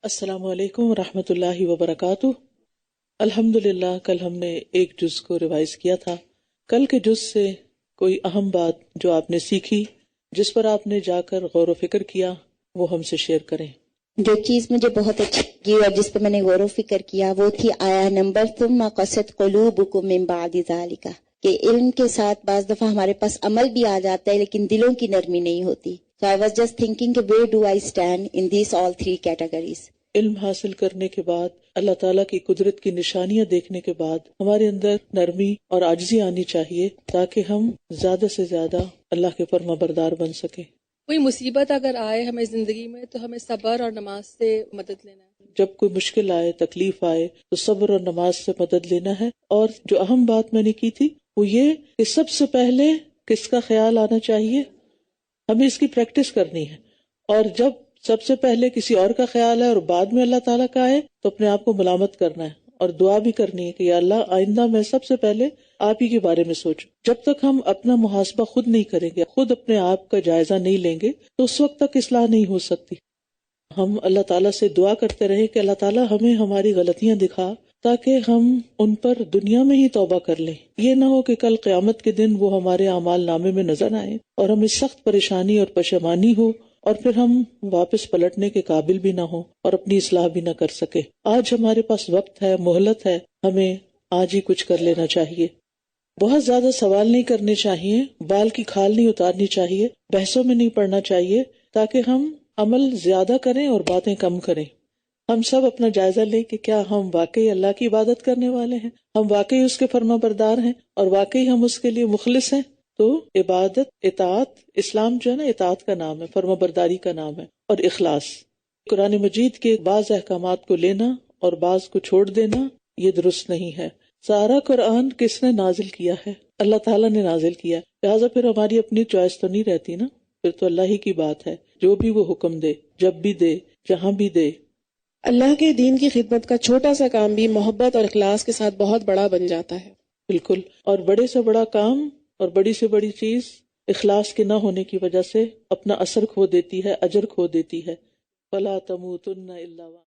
السلام علیکم ورحمۃ اللہ وبرکاتہ۔ الحمدللہ، کل ہم نے ایک جز کو ریوائز کیا تھا۔ کل کے جز سے کوئی اہم بات جو آپ نے سیکھی، جس پر آپ نے جا کر غور و فکر کیا، وہ ہم سے شیئر کریں۔ جو چیز مجھے بہت اچھی لگی اور جس پہ میں نے غور و فکر کیا وہ تھی آیا نمبر ثم قست قلوبکم من بعد ذالک، کہ علم کے ساتھ بعض دفعہ ہمارے پاس عمل بھی آ جاتا ہے لیکن دلوں کی نرمی نہیں ہوتی۔ So I was just thinking کہ where do I stand in these all three categories؟ علم حاصل کرنے کے بعد، اللہ تعالیٰ کی قدرت کی نشانیاں دیکھنے کے بعد ہمارے اندر نرمی اور عاجزی آنی چاہیے تاکہ ہم زیادہ سے زیادہ اللہ کے فرما بردار بن سکیں۔ کوئی مصیبت اگر آئے ہمیں زندگی میں تو ہمیں صبر اور نماز سے مدد لینا ہے۔ جب کوئی مشکل آئے، تکلیف آئے تو صبر اور نماز سے مدد لینا ہے۔ اور جو اہم بات میں نے کی تھی وہ یہ کہ سب سے پہلے کس کا خیال آنا چاہیے، ہمیں اس کی پریکٹس کرنی ہے۔ اور جب سب سے پہلے کسی اور کا خیال ہے اور بعد میں اللہ تعالیٰ کا ہے تو اپنے آپ کو ملامت کرنا ہے اور دعا بھی کرنی ہے کہ یا اللہ آئندہ میں سب سے پہلے آپ ہی کے بارے میں سوچوں۔ جب تک ہم اپنا محاسبہ خود نہیں کریں گے، خود اپنے آپ کا جائزہ نہیں لیں گے تو اس وقت تک اصلاح نہیں ہو سکتی۔ ہم اللہ تعالیٰ سے دعا کرتے رہے کہ اللہ تعالیٰ ہمیں ہماری غلطیاں دکھا تاکہ ہم ان پر دنیا میں ہی توبہ کر لیں۔ یہ نہ ہو کہ کل قیامت کے دن وہ ہمارے اعمال نامے میں نظر آئے اور ہمیں سخت پریشانی اور پشیمانی ہو اور پھر ہم واپس پلٹنے کے قابل بھی نہ ہوں اور اپنی اصلاح بھی نہ کر سکے۔ آج ہمارے پاس وقت ہے، مہلت ہے، ہمیں آج ہی کچھ کر لینا چاہیے۔ بہت زیادہ سوال نہیں کرنے چاہیے، بال کی کھال نہیں اتارنی چاہیے، بحثوں میں نہیں پڑنا چاہیے، تاکہ ہم عمل زیادہ کریں اور باتیں کم کریں۔ ہم سب اپنا جائزہ لیں کہ کیا ہم واقعی اللہ کی عبادت کرنے والے ہیں، ہم واقعی اس کے فرما بردار ہیں اور واقعی ہم اس کے لیے مخلص ہیں۔ تو عبادت، اطاعت، اسلام جو ہے نا اطاعت کا نام ہے، فرما برداری کا نام ہے، اور اخلاص۔ قرآن مجید کے بعض احکامات کو لینا اور بعض کو چھوڑ دینا یہ درست نہیں ہے۔ سارا قرآن کس نے نازل کیا ہے؟ اللہ تعالیٰ نے نازل کیا، لہٰذا پھر ہماری اپنی چوائس تو نہیں رہتی نا، پھر تو اللہ ہی کی بات ہے، جو بھی وہ حکم دے، جب بھی دے، جہاں بھی دے۔ اللہ کے دین کی خدمت کا چھوٹا سا کام بھی محبت اور اخلاص کے ساتھ بہت بڑا بن جاتا ہے۔ بالکل، اور بڑے سے بڑا کام اور بڑی سے بڑی چیز اخلاص کے نہ ہونے کی وجہ سے اپنا اثر کھو دیتی ہے، اجر کھو دیتی ہے۔ فَلَا تَمُوتُنَّ إِلَّا